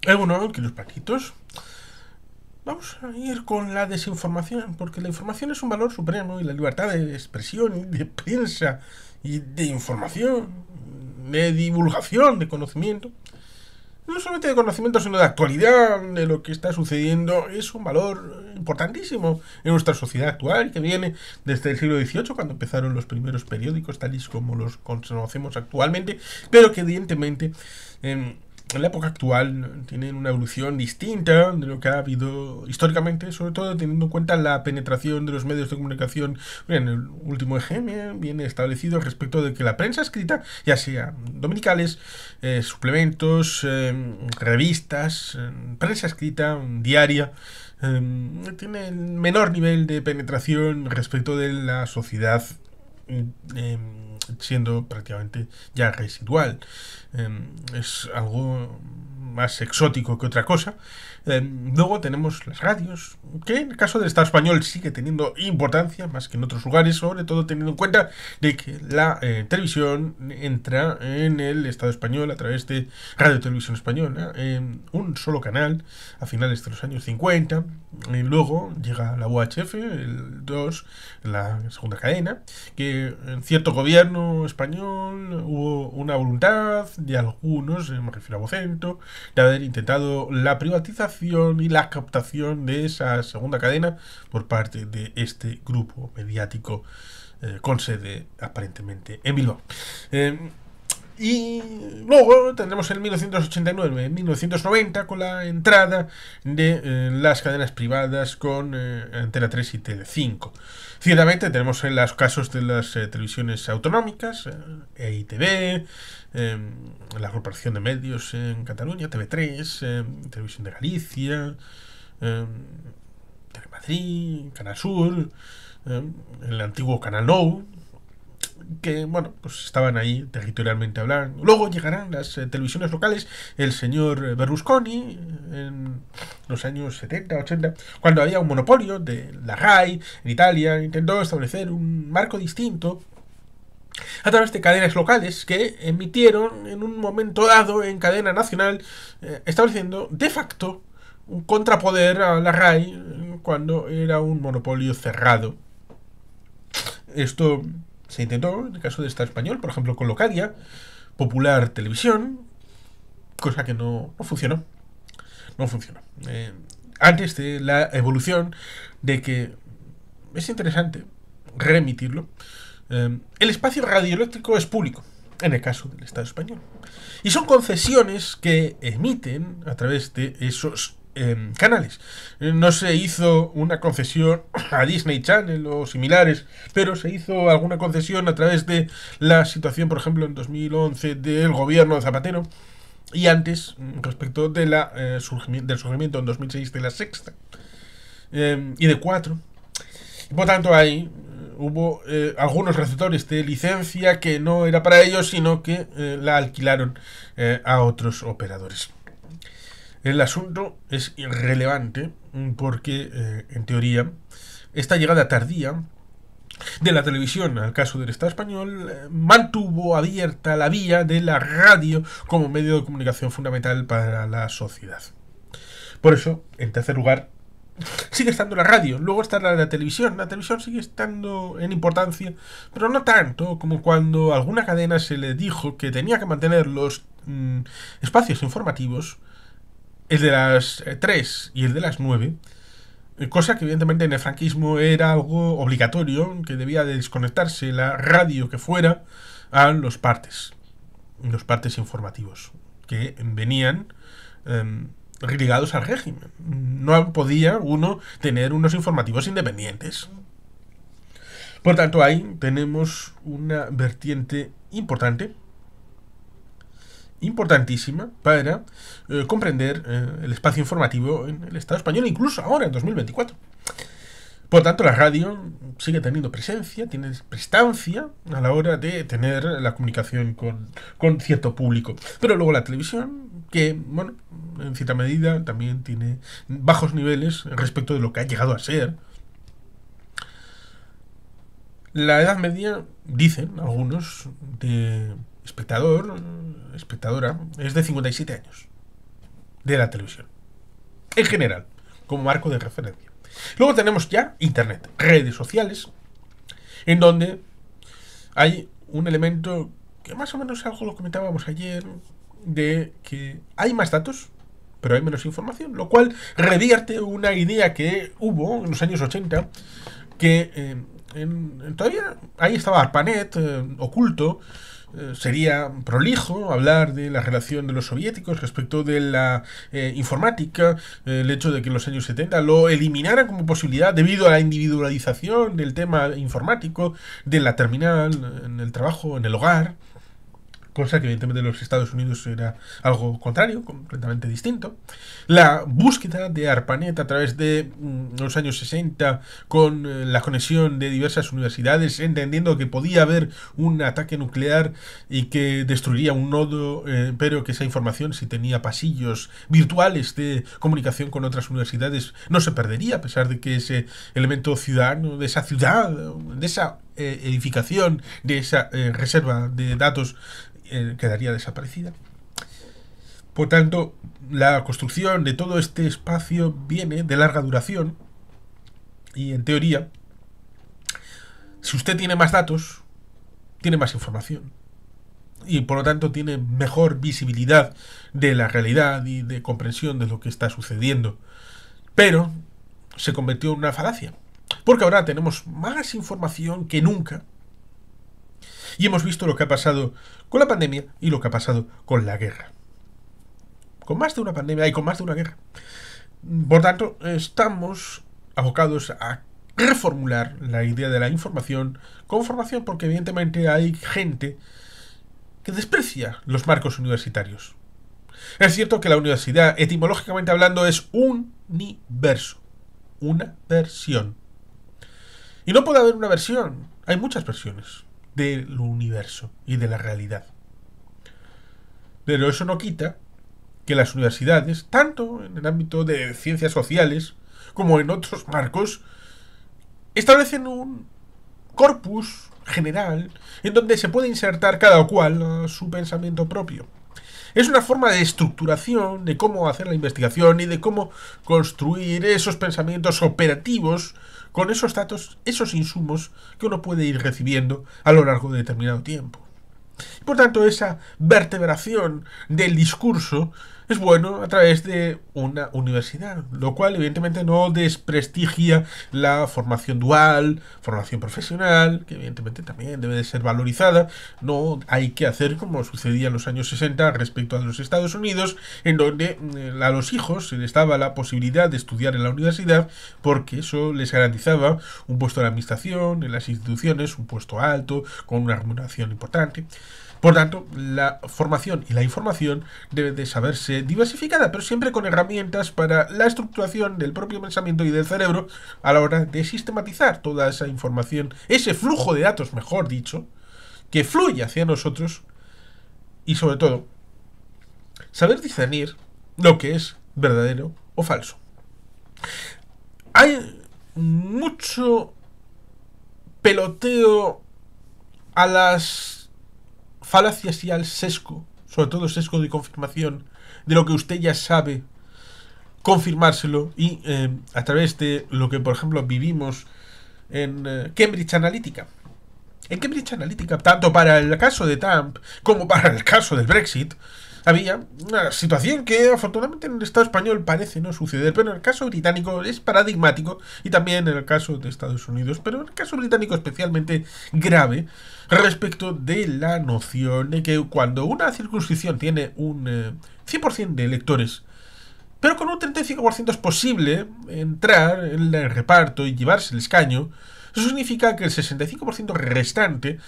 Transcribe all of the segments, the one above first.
Bueno, queridos paquitos, vamos a ir con la desinformación, porque la información es un valor supremo y la libertad de expresión y de prensa y de información, de divulgación, de conocimiento, no solamente de conocimiento, sino de actualidad, de lo que está sucediendo, es un valor importantísimo en nuestra sociedad actual, que viene desde el siglo XVIII, cuando empezaron los primeros periódicos, tal y como los conocemos actualmente, pero que evidentemente en la época actual tienen una evolución distinta de lo que ha habido históricamente, sobre todo teniendo en cuenta la penetración de los medios de comunicación. En el último EGM viene establecido respecto de que la prensa escrita, ya sea dominicales, suplementos, revistas, prensa escrita, diaria, tiene el menor nivel de penetración respecto de la sociedad, siendo prácticamente ya residual. Es algo más exótico que otra cosa. Luego tenemos las radios, que en el caso del Estado español sigue teniendo importancia más que en otros lugares, sobre todo teniendo en cuenta de que la televisión entra en el Estado español a través de Radio Televisión Española, en un solo canal a finales de los años 50. Y luego llega la UHF, el 2, la segunda cadena, que en cierto gobierno español hubo una voluntad de algunos, me refiero a Vocento, de haber intentado la privatización y la captación de esa segunda cadena por parte de este grupo mediático, con sede aparentemente en Bilbao. Y luego tendremos en 1989, en 1990, con la entrada de las cadenas privadas con Antena 3 y Telecinco. Ciertamente tenemos en los casos de las televisiones autonómicas, EITV, la Corporación de Medios en Cataluña, TV3, Televisión de Galicia, Telemadrid, Canal Sur, el antiguo Canal Nou, que, bueno, pues estaban ahí territorialmente hablando. Luego llegarán las televisiones locales, el señor Berlusconi, en los años 70, 80, cuando había un monopolio de la RAI en Italia, intentó establecer un marco distinto a través de cadenas locales que emitieron en un momento dado en cadena nacional, estableciendo de facto un contrapoder a la RAI cuando era un monopolio cerrado. Esto se intentó en el caso de Estado español, por ejemplo, con Locadia, Popular Televisión, cosa que no funcionó. No funcionó. Antes de la evolución de que es interesante remitirlo, el espacio radioeléctrico es público, en el caso del Estado español. Y son concesiones que emiten a través de esos canales. No se hizo una concesión a Disney Channel o similares, pero se hizo alguna concesión a través de la situación, por ejemplo, en 2011 del gobierno de Zapatero, y antes respecto de del surgimiento en 2006 de la Sexta, y de Cuatro. Por tanto, ahí hubo algunos receptores de licencia que no era para ellos, sino que la alquilaron a otros operadores. El asunto es irrelevante porque, en teoría, esta llegada tardía de la televisión al caso del Estado español mantuvo abierta la vía de la radio como medio de comunicación fundamental para la sociedad. Por eso, en tercer lugar, sigue estando la radio, luego está la televisión. La televisión sigue estando en importancia, pero no tanto como cuando a alguna cadena se le dijo que tenía que mantener los espacios informativos, el de las 3 y el de las 9, cosa que evidentemente en el franquismo era algo obligatorio, que debía de desconectarse la radio que fuera a los partes informativos, que venían ligados al régimen. No podía uno tener unos informativos independientes. Por tanto, ahí tenemos una vertiente importantísima para comprender el espacio informativo en el Estado español, incluso ahora en 2024. Por tanto, la radio sigue teniendo presencia, tiene prestancia a la hora de tener la comunicación con cierto público. Pero luego la televisión, que, bueno, en cierta medida también tiene bajos niveles respecto de lo que ha llegado a ser. La edad media, dicen algunos, de espectadora, es de 57 años. de la televisión. En general, como marco de referencia. Luego tenemos ya Internet, redes sociales, en donde hay un elemento que más o menos algo lo comentábamos ayer, de que hay más datos, pero hay menos información, lo cual revierte una idea que hubo en los años 80, que todavía ahí estaba ARPANET oculto. Sería prolijo hablar de la relación de los soviéticos respecto de la informática, el hecho de que en los años 70 lo eliminaran como posibilidad debido a la individualización del tema informático, de la terminal, en el trabajo, en el hogar, cosa que evidentemente en los Estados Unidos era algo contrario, completamente distinto. La búsqueda de ARPANET a través de los años 60 con la conexión de diversas universidades, entendiendo que podía haber un ataque nuclear y que destruiría un nodo, pero que esa información, si tenía pasillos virtuales de comunicación con otras universidades, no se perdería, a pesar de que ese elemento ciudadano de esa ciudad, de esa edificación, de esa reserva de datos, quedaría desaparecida. Por tanto, la construcción de todo este espacio viene de larga duración y, en teoría, si usted tiene más datos, tiene más información y, por lo tanto, tiene mejor visibilidad de la realidad y de comprensión de lo que está sucediendo. Pero se convirtió en una falacia, porque ahora tenemos más información que nunca. Y hemos visto lo que ha pasado con la pandemia y lo que ha pasado con la guerra. Con más de una pandemia y con más de una guerra. Por tanto, estamos abocados a reformular la idea de la información como formación, porque evidentemente hay gente que desprecia los marcos universitarios. Es cierto que la universidad, etimológicamente hablando, es un universo, una versión. Y no puede haber una versión, hay muchas versiones del universo y de la realidad. Pero eso no quita que las universidades, tanto en el ámbito de ciencias sociales como en otros marcos, establecen un corpus general en donde se puede insertar cada cual su pensamiento propio. Es una forma de estructuración de cómo hacer la investigación y de cómo construir esos pensamientos operativos con esos datos, esos insumos que uno puede ir recibiendo a lo largo de determinado tiempo. Por tanto, esa vertebración del discurso es bueno a través de una universidad, lo cual evidentemente no desprestigia la formación dual, formación profesional, que evidentemente también debe de ser valorizada. No hay que hacer como sucedía en los años 60 respecto a los Estados Unidos, en donde a los hijos se les daba la posibilidad de estudiar en la universidad porque eso les garantizaba un puesto en la administración, en las instituciones, un puesto alto, con una remuneración importante. Por tanto, la formación y la información deben de saberse diversificada, pero siempre con herramientas para la estructuración del propio pensamiento y del cerebro a la hora de sistematizar toda esa información, ese flujo de datos, mejor dicho, que fluye hacia nosotros y, sobre todo, saber discernir lo que es verdadero o falso. Hay mucho peloteo a las falacias y al sesgo, sobre todo sesgo de confirmación de lo que usted ya sabe, confirmárselo y a través de lo que, por ejemplo, vivimos en Cambridge Analytica. En Cambridge Analytica, tanto para el caso de Trump como para el caso del Brexit, había una situación que afortunadamente en el Estado español parece no suceder, pero en el caso británico es paradigmático y también en el caso de Estados Unidos, pero en el caso británico especialmente grave respecto de la noción de que cuando una circunscripción tiene un 100% de electores, pero con un 35% es posible entrar en el reparto y llevarse el escaño, eso significa que el 65% restante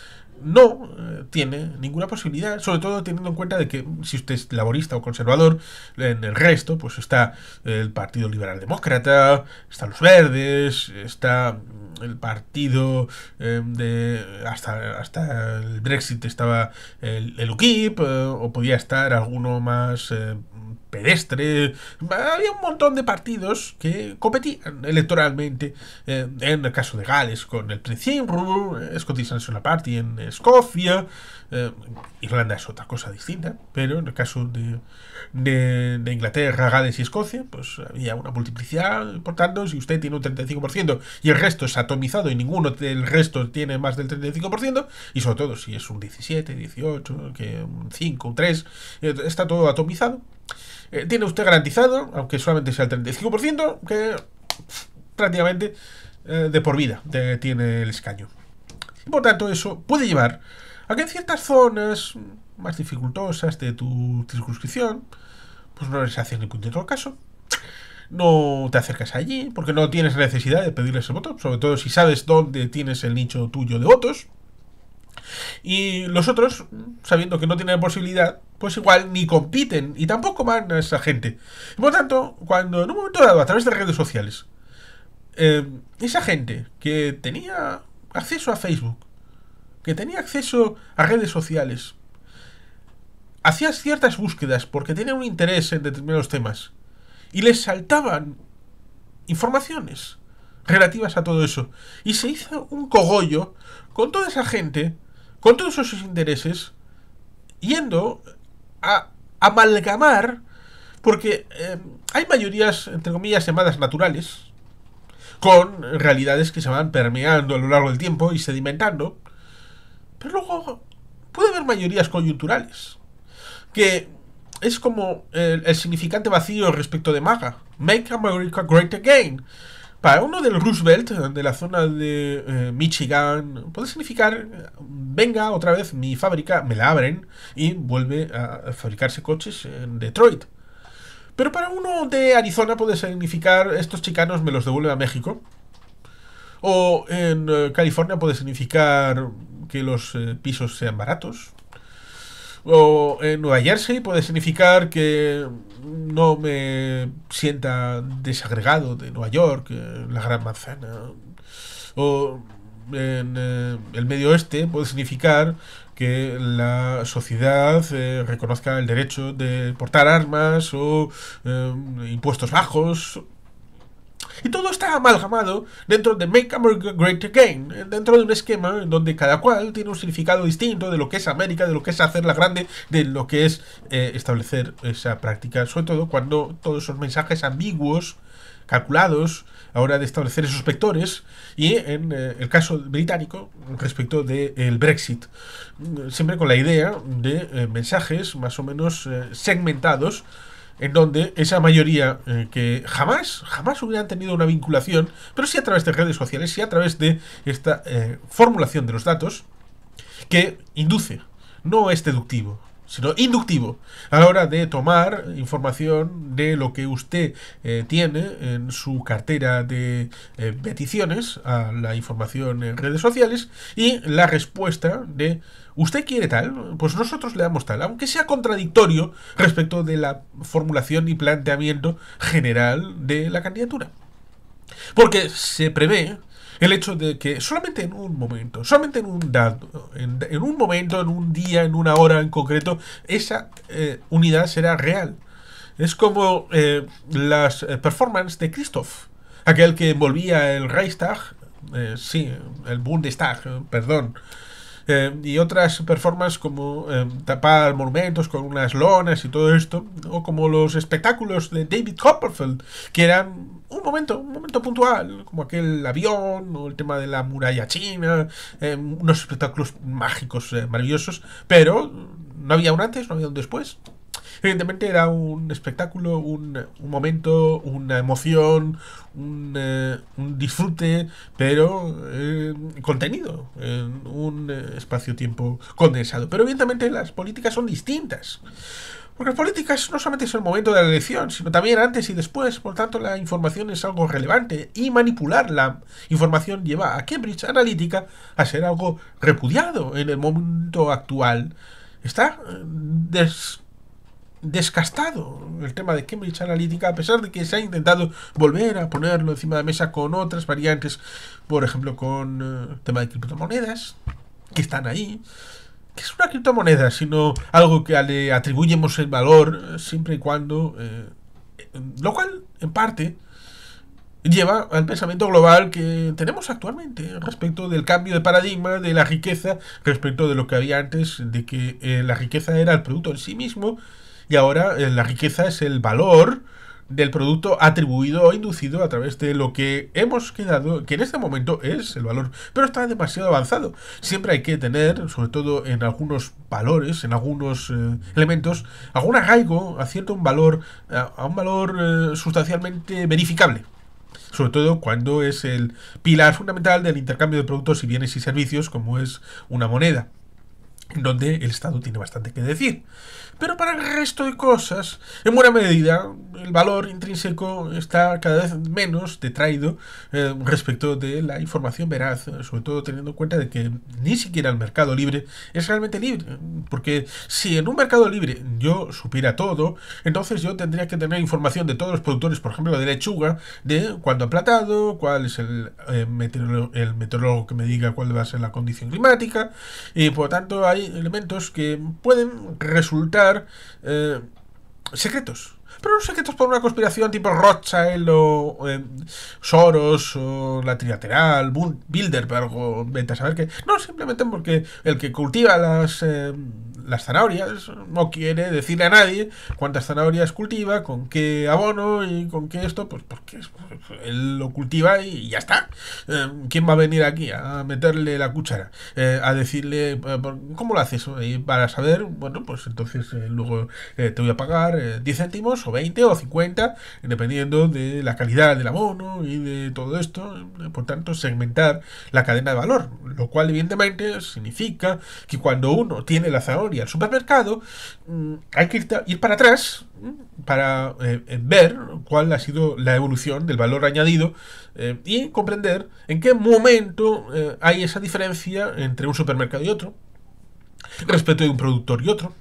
no tiene ninguna posibilidad, sobre todo teniendo en cuenta de que si usted es laborista o conservador, en el resto pues está el Partido Liberal Demócrata, están los Verdes, está el partido hasta el Brexit estaba el UKIP, o podía estar alguno más pedestre. Había un montón de partidos que competían electoralmente, en el caso de Gales con el Prince Scottish National Party en Escocia. Irlanda es otra cosa distinta, pero en el caso de Inglaterra, Gales y Escocia, pues había una multiplicidad. Por tanto, si usted tiene un 35% y el resto es atomizado y ninguno del resto tiene más del 35%, y sobre todo si es un 17, 18, que un 5, un 3, está todo atomizado, tiene usted garantizado, aunque solamente sea el 35%, que prácticamente de por vida tiene el escaño. Y por tanto, eso puede llevar a que en ciertas zonas más dificultosas de tu circunscripción, pues no les haces ni puñetero caso. No te acercas allí porque no tienes necesidad de pedirles el voto, sobre todo si sabes dónde tienes el nicho tuyo de votos. Y los otros, sabiendo que no tienen posibilidad, pues igual ni compiten y tampoco van a esa gente. Y por tanto, cuando en un momento dado, a través de redes sociales, esa gente que tenía acceso a Facebook, que tenía acceso a redes sociales, hacía ciertas búsquedas porque tenía un interés en determinados temas y les saltaban informaciones relativas a todo eso, y se hizo un cogollo con toda esa gente, con todos esos intereses, yendo a amalgamar, porque hay mayorías, entre comillas, llamadas naturales, con realidades que se van permeando a lo largo del tiempo y sedimentando, pero luego puede haber mayorías coyunturales, que es como el significante vacío respecto de MAGA, Make America Great Again. Para uno del Roosevelt, de la zona de Michigan, puede significar: venga otra vez mi fábrica, me la abren y vuelve a fabricarse coches en Detroit. Pero para uno de Arizona puede significar: estos chicanos me los devuelven a México. O en California puede significar que los pisos sean baratos. O en Nueva Jersey puede significar que no me sienta desagregado de Nueva York, la Gran Manzana. O en el Medio Oeste puede significar que la sociedad reconozca el derecho de portar armas o impuestos bajos. Y todo está amalgamado dentro de Make America Great Again, dentro de un esquema en donde cada cual tiene un significado distinto de lo que es América, de lo que es hacerla grande, de lo que es establecer esa práctica, sobre todo cuando todos esos mensajes ambiguos, calculados, a la hora de establecer esos vectores, y en el caso británico, respecto del Brexit, siempre con la idea de mensajes más o menos segmentados, en donde esa mayoría que jamás hubieran tenido una vinculación, pero sí a través de redes sociales, sí a través de esta formulación de los datos, que induce, no es deductivo, sino inductivo, a la hora de tomar información de lo que usted tiene en su cartera de peticiones a la información en redes sociales, y la respuesta de: ¿usted quiere tal? Pues nosotros le damos tal, aunque sea contradictorio respecto de la formulación y planteamiento general de la candidatura. Porque se prevé el hecho de que solamente en un momento, solamente en un dato, en un momento, en un día, en una hora en concreto, esa unidad será real. Es como las performances de Christoph, aquel que envolvía el Reichstag, sí, el Bundestag, perdón, y otras performances como tapar monumentos con unas lonas y todo esto, o como los espectáculos de David Copperfield, que eran un momento puntual, como aquel avión o el tema de la muralla china, unos espectáculos mágicos maravillosos, pero no había un antes, no había un después. Evidentemente era un espectáculo, un momento, una emoción, un disfrute, pero contenido en un espacio-tiempo condensado. Pero evidentemente las políticas son distintas. Porque las políticas no solamente es el momento de la elección, sino también antes y después. Por tanto, la información es algo relevante, y manipular la información lleva a Cambridge Analytica a ser algo repudiado en el momento actual. Está descastado el tema de Cambridge Analytica, a pesar de que se ha intentado volver a ponerlo encima de mesa con otras variantes, por ejemplo con el tema de criptomonedas, que están ahí. Que es una criptomoneda, sino algo que le atribuyemos el valor siempre y cuando... lo cual, en parte, lleva al pensamiento global que tenemos actualmente respecto del cambio de paradigma de la riqueza, respecto de lo que había antes, de que la riqueza era el producto en sí mismo, y ahora la riqueza es el valor del producto atribuido o inducido a través de lo que hemos quedado, que en este momento es el valor, pero está demasiado avanzado. Siempre hay que tener, sobre todo en algunos valores, en algunos elementos, algún arraigo a cierto un valor, a un valor sustancialmente verificable. Sobre todo cuando es el pilar fundamental del intercambio de productos y bienes y servicios, como es una moneda, donde el Estado tiene bastante que decir. Pero para el resto de cosas, en buena medida, el valor intrínseco está cada vez menos detraído respecto de la información veraz, sobre todo teniendo en cuenta de que ni siquiera el mercado libre es realmente libre. Porque si en un mercado libre yo supiera todo, entonces yo tendría que tener información de todos los productores, por ejemplo, de lechuga, de cuándo ha platado, cuál es el meteorólogo que me diga cuál va a ser la condición climática, y por lo tanto hay elementos que pueden resultar secretos, pero no secretos por una conspiración tipo Rothschild o Soros o la Trilateral, Bilderberg o vete a saber qué. No, simplemente porque el que cultiva las zanahorias no quiere decirle a nadie cuántas zanahorias cultiva, con qué abono y con qué esto, pues porque él lo cultiva y ya está. ¿Quién va a venir aquí a meterle la cuchara? A decirle, ¿cómo lo haces? Y para saber, bueno, pues entonces luego te voy a pagar 10 céntimos o 20 o 50, dependiendo de la calidad del abono y de todo esto. Por tanto, segmentar la cadena de valor, lo cual evidentemente significa que cuando uno tiene la zanahoria al supermercado, hay que ir para atrás para ver cuál ha sido la evolución del valor añadido y comprender en qué momento hay esa diferencia entre un supermercado y otro, respecto de un productor y otro.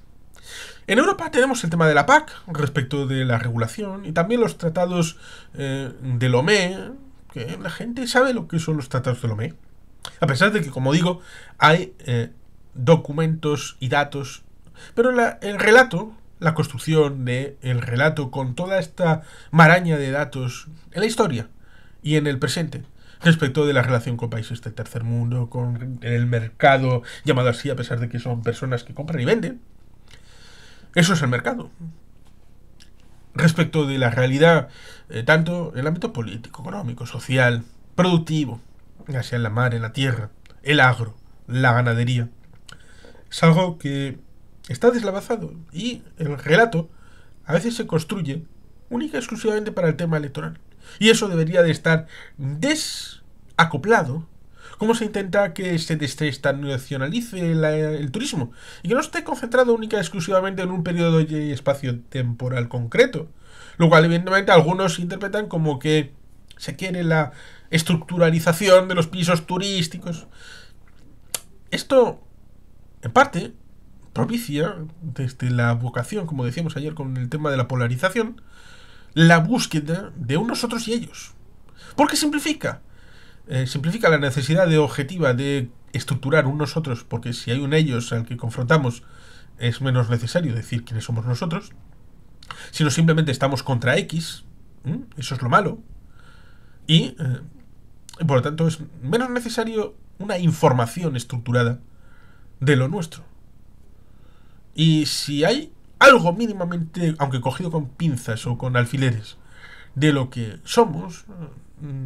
En Europa tenemos el tema de la PAC respecto de la regulación y también los tratados de Lomé, que la gente sabe lo que son los tratados de Lomé, a pesar de que, como digo, hay documentos y datos, pero el relato, la construcción del relato con toda esta maraña de datos en la historia y en el presente respecto de la relación con países del tercer mundo, con el mercado llamado así a pesar de que son personas que compran y venden. Eso es el mercado. Respecto de la realidad, tanto en el ámbito político, económico, social, productivo, ya sea en la mar, en la tierra, el agro, la ganadería, es algo que está deslavazado y el relato a veces se construye única y exclusivamente para el tema electoral. Y eso debería de estar desacoplado. ¿Cómo se intenta que se desestacionalice el turismo? Y que no esté concentrado única y exclusivamente en un periodo y espacio temporal concreto. Lo cual, evidentemente, algunos interpretan como que se quiere la estructuralización de los pisos turísticos. Esto, en parte, propicia, desde la vocación, como decíamos ayer con el tema de la polarización, la búsqueda de un nosotros y ellos. Porque simplifica. Simplifica la necesidad de objetiva de estructurar un nosotros, porque si hay un ellos al que confrontamos es menos necesario decir quiénes somos nosotros, sino simplemente estamos contra X, eso es lo malo, y por lo tanto es menos necesario una información estructurada de lo nuestro. Y si hay algo mínimamente, aunque cogido con pinzas o con alfileres, de lo que somos,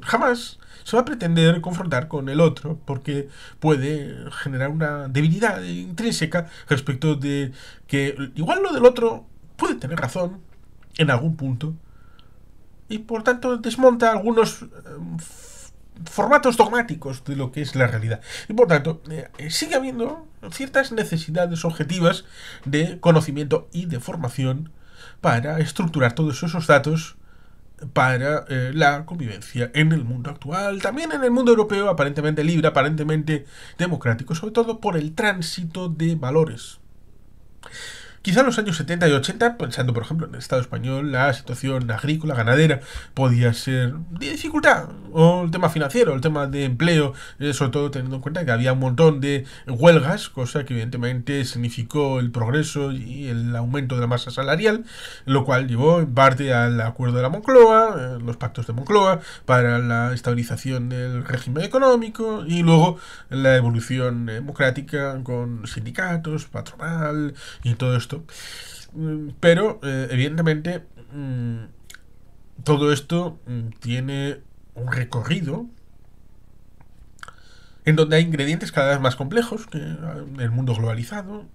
jamás se va a pretender confrontar con el otro, porque puede generar una debilidad intrínseca respecto de que igual lo del otro puede tener razón en algún punto y por tanto desmonta algunos formatos dogmáticos de lo que es la realidad. Y por tanto, sigue habiendo ciertas necesidades objetivas de conocimiento y de formación para estructurar todos esos datos para la convivencia en el mundo actual, también en el mundo europeo, aparentemente libre, aparentemente democrático, sobre todo por el tránsito de valores. Quizá en los años 70 y 80, pensando por ejemplo en el Estado español, la situación agrícola, ganadera, podía ser de dificultad. O el tema financiero, el tema de empleo, sobre todo teniendo en cuenta que había un montón de huelgas, cosa que evidentemente significó el progreso y el aumento de la masa salarial, lo cual llevó en parte al acuerdo de la Moncloa, los pactos de Moncloa, para la estabilización del régimen económico y luego la evolución democrática con sindicatos, patronal y todo esto. Pero, evidentemente, todo esto tiene un recorrido en donde hay ingredientes cada vez más complejos que en el mundo globalizado.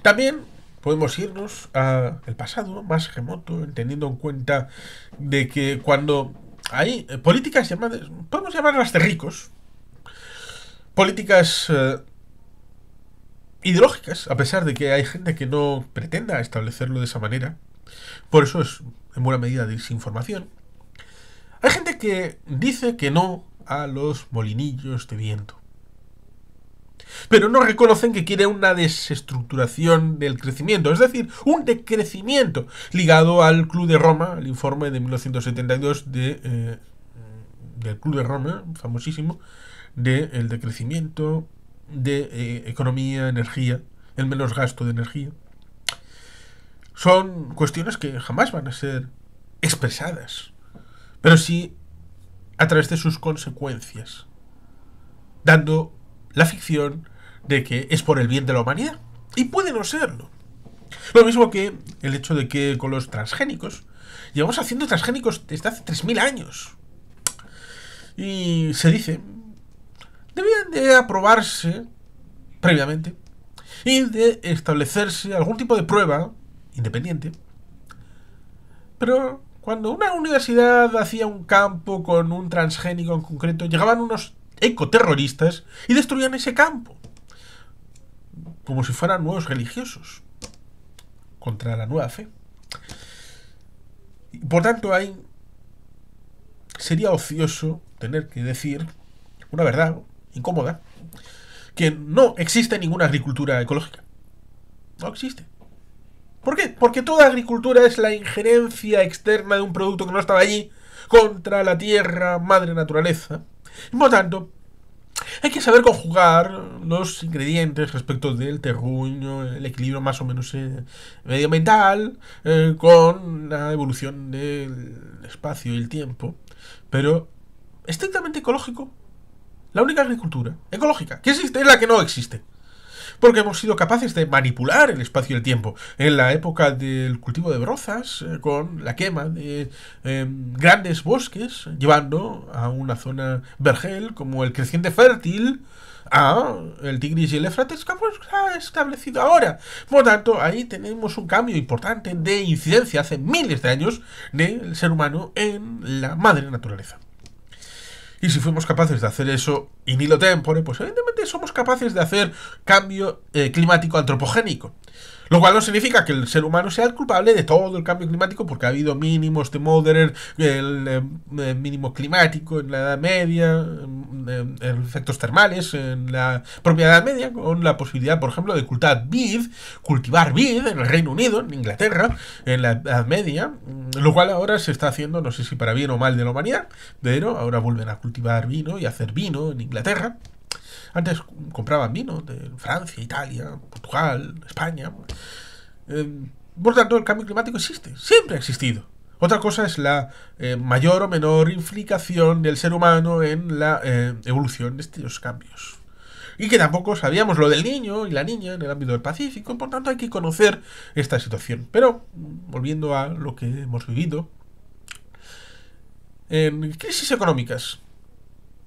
También podemos irnos al pasado más remoto, teniendo en cuenta de que cuando hay políticas llamadas, podemos llamarlas de ricos, políticas ideológicas, a pesar de que hay gente que no pretenda establecerlo de esa manera, por eso es en buena medida desinformación. Hay gente que dice que no a los molinillos de viento, pero no reconocen que quiere una desestructuración del crecimiento, es decir, un decrecimiento ligado al Club de Roma, el informe de 1972 del Club de Roma, famosísimo, del decrecimiento de economía, energía, el menos gasto de energía. Son cuestiones que jamás van a ser expresadas, pero sí a través de sus consecuencias, dando la ficción de que es por el bien de la humanidad. Y puede no serlo. Lo mismo que el hecho de que con los transgénicos, llevamos haciendo transgénicos desde hace 3000 años. Y se dice, debían de aprobarse previamente y de establecerse algún tipo de prueba independiente. Pero cuando una universidad hacía un campo con un transgénico en concreto, llegaban unos ecoterroristas y destruían ese campo, como si fueran nuevos religiosos, contra la nueva fe. Por tanto, sería ocioso tener que decir una verdad incómoda, que no existe ninguna agricultura ecológica. No existe. ¿Por qué? Porque toda agricultura es la injerencia externa de un producto que no estaba allí contra la tierra, madre naturaleza. Y por tanto, hay que saber conjugar los ingredientes respecto del terruño, el equilibrio más o menos medioambiental, con la evolución del espacio y el tiempo. Pero, estrictamente ecológico, la única agricultura ecológica que existe es la que no existe. Porque hemos sido capaces de manipular el espacio y el tiempo. En la época del cultivo de brozas, con la quema de grandes bosques, llevando a una zona vergel como el creciente fértil a el Tigris y el Éufrates, que se ha establecido ahora. Por lo tanto, ahí tenemos un cambio importante de incidencia hace miles de años del ser humano en la madre naturaleza. Y si fuimos capaces de hacer eso in illo tempore, pues evidentemente somos capaces de hacer cambio climático antropogénico. Lo cual no significa que el ser humano sea el culpable de todo el cambio climático, porque ha habido mínimos de Moderer, el mínimo climático en la Edad Media, efectos termales en la propia Edad Media, con la posibilidad, por ejemplo, de cultivar vid en el Reino Unido, en Inglaterra, en la Edad Media, lo cual ahora se está haciendo, no sé si para bien o mal de la humanidad, pero ahora vuelven a cultivar vino y a hacer vino en Inglaterra. Antes compraban vino de Francia, Italia, Portugal, España. Por tanto, el cambio climático existe, siempre ha existido. Otra cosa es la mayor o menor implicación del ser humano en la evolución de estos cambios. Y que tampoco sabíamos lo del niño y la niña en el ámbito del Pacífico, por tanto hay que conocer esta situación. Pero, volviendo a lo que hemos vivido, en crisis económicas,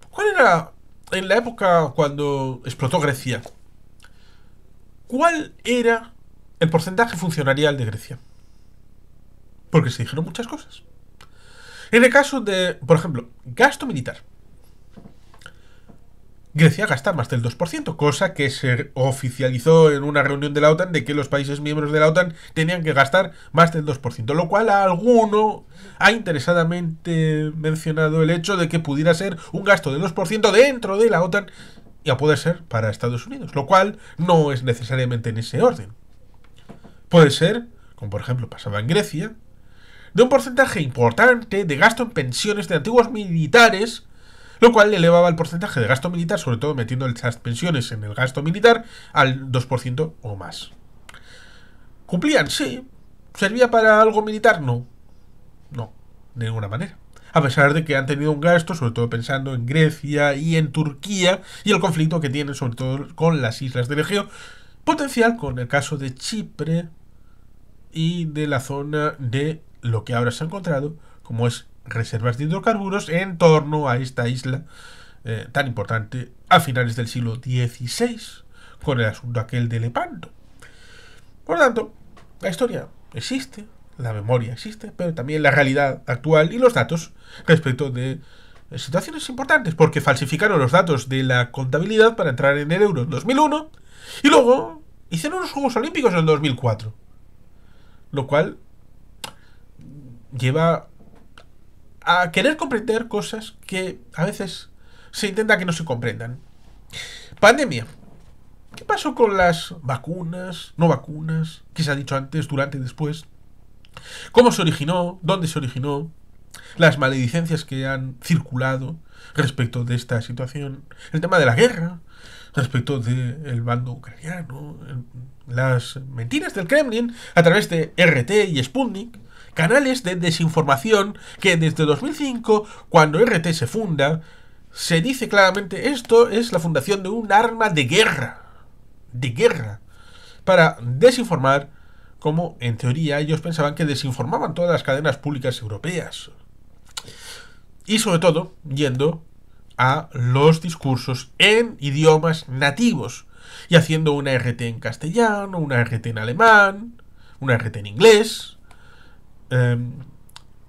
¿cuál era, en la época cuando explotó Grecia, cuál era el porcentaje funcionarial de Grecia? Porque se dijeron muchas cosas. En el caso de, por ejemplo, gasto militar, Grecia gasta más del 2%, cosa que se oficializó en una reunión de la OTAN de que los países miembros de la OTAN tenían que gastar más del 2%, lo cual a alguno ha interesadamente mencionado el hecho de que pudiera ser un gasto del 2% dentro de la OTAN y a poder ser para Estados Unidos, lo cual no es necesariamente en ese orden. Puede ser, como por ejemplo pasaba en Grecia, de un porcentaje importante de gasto en pensiones de antiguos militares, lo cual elevaba el porcentaje de gasto militar, sobre todo metiendo las pensiones en el gasto militar, al 2% o más. ¿Cumplían? Sí. ¿Servía para algo militar? No. No, de ninguna manera. A pesar de que han tenido un gasto, sobre todo pensando en Grecia y en Turquía, y el conflicto que tienen sobre todo con las islas del Egeo, potencial con el caso de Chipre y de la zona de lo que ahora se ha encontrado, como es reservas de hidrocarburos en torno a esta isla tan importante a finales del siglo XVI, con el asunto aquel de Lepanto. Por lo tanto, la historia existe, la memoria existe, pero también la realidad actual y los datos respecto de situaciones importantes, porque falsificaron los datos de la contabilidad para entrar en el euro en 2001 y luego hicieron los Juegos Olímpicos en 2004, lo cual lleva a querer comprender cosas que a veces se intenta que no se comprendan. Pandemia. ¿Qué pasó con las vacunas, no vacunas? ¿Qué se ha dicho antes, durante y después? ¿Cómo se originó? ¿Dónde se originó? Las maledicencias que han circulado respecto de esta situación. El tema de la guerra, respecto del bando ucraniano. Las mentiras del Kremlin a través de RT y Sputnik. Canales de desinformación que desde 2005, cuando RT se funda, se dice claramente esto es la fundación de un arma de guerra. De guerra. Para desinformar, como en teoría ellos pensaban que desinformaban todas las cadenas públicas europeas. Y sobre todo, yendo a los discursos en idiomas nativos. Y haciendo una RT en castellano, una RT en alemán, una RT en inglés,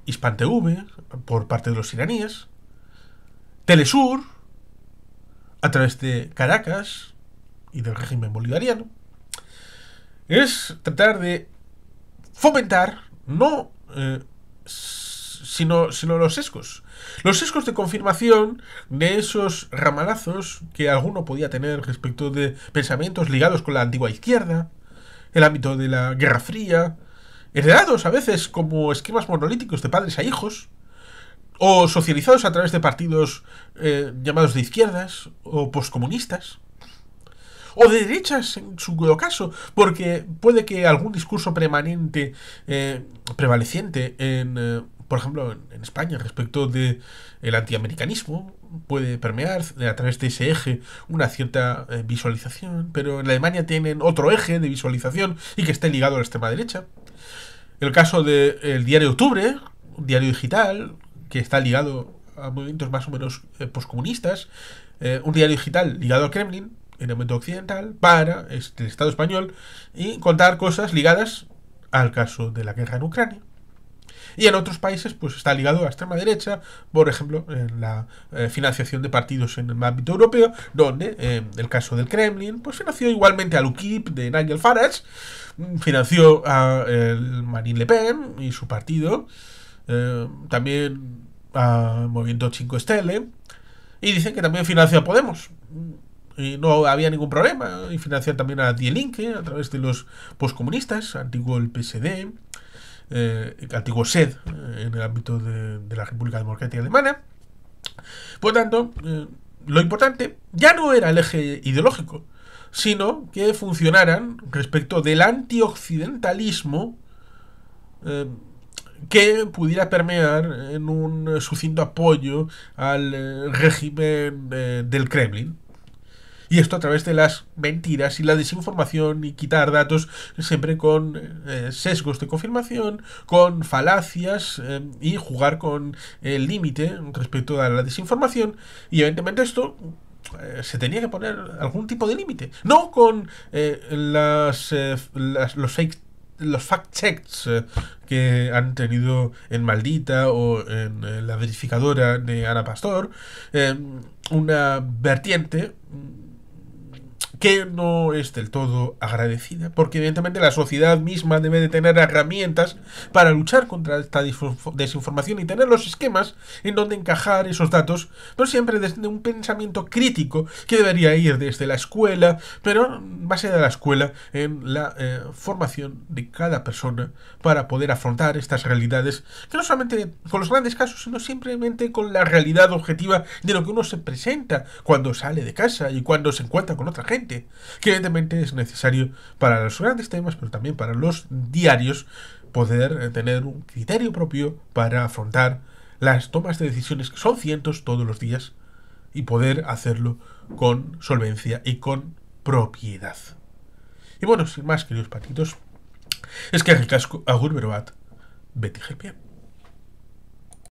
Hispan TV, por parte de los iraníes, Telesur, a través de Caracas y del régimen bolivariano. Es tratar de fomentar, no sino los sesgos. Los sesgos de confirmación de esos ramalazos que alguno podía tener respecto de pensamientos ligados con la antigua izquierda, el ámbito de la Guerra Fría, heredados a veces como esquemas monolíticos de padres a hijos, o socializados a través de partidos llamados de izquierdas o poscomunistas, o de derechas en su caso, porque puede que algún discurso permanente prevaleciente en por ejemplo en España respecto de el antiamericanismo puede permear a través de ese eje una cierta visualización, pero en Alemania tienen otro eje de visualización y que esté ligado a la extrema derecha. El caso del diario Octubre, un diario digital que está ligado a movimientos más o menos poscomunistas, un diario digital ligado al Kremlin en el momento occidental para el Estado español y contar cosas ligadas al caso de la guerra en Ucrania. Y en otros países pues está ligado a la extrema derecha, por ejemplo en la financiación de partidos en el ámbito europeo, donde el caso del Kremlin pues financió igualmente al UKIP de Nigel Farage, financió a Marine Le Pen y su partido, también a Movimiento 5 Stelle, y dicen que también financió a Podemos. Y no había ningún problema. Y financian también a Die Linke a través de los postcomunistas, antiguo el PSD, antiguo SED en el ámbito de la República Democrática Alemana. Por lo tanto, lo importante ya no era el eje ideológico, sino que funcionaran respecto del antioccidentalismo que pudiera permear en un sucinto apoyo al régimen del Kremlin. Y esto a través de las mentiras y la desinformación y quitar datos siempre con sesgos de confirmación, con falacias y jugar con el límite respecto a la desinformación. Y evidentemente esto se tenía que poner algún tipo de límite. No con los fact-checks que han tenido en Maldita o en la verificadora de Ana Pastor, una vertiente que no es del todo agradecida, porque evidentemente la sociedad misma debe de tener herramientas para luchar contra esta desinformación y tener los esquemas en donde encajar esos datos, pero siempre desde un pensamiento crítico que debería ir desde la escuela, pero base de la escuela en la formación de cada persona para poder afrontar estas realidades, que no solamente con los grandes casos, sino simplemente con la realidad objetiva de lo que uno se presenta cuando sale de casa y cuando se encuentra con otra gente, que evidentemente es necesario para los grandes temas, pero también para los diarios, poder tener un criterio propio para afrontar las tomas de decisiones, que son cientos todos los días, y poder hacerlo con solvencia y con propiedad. Y bueno, sin más, queridos patitos, es que ricasco agur beroat, Betty Gelpia.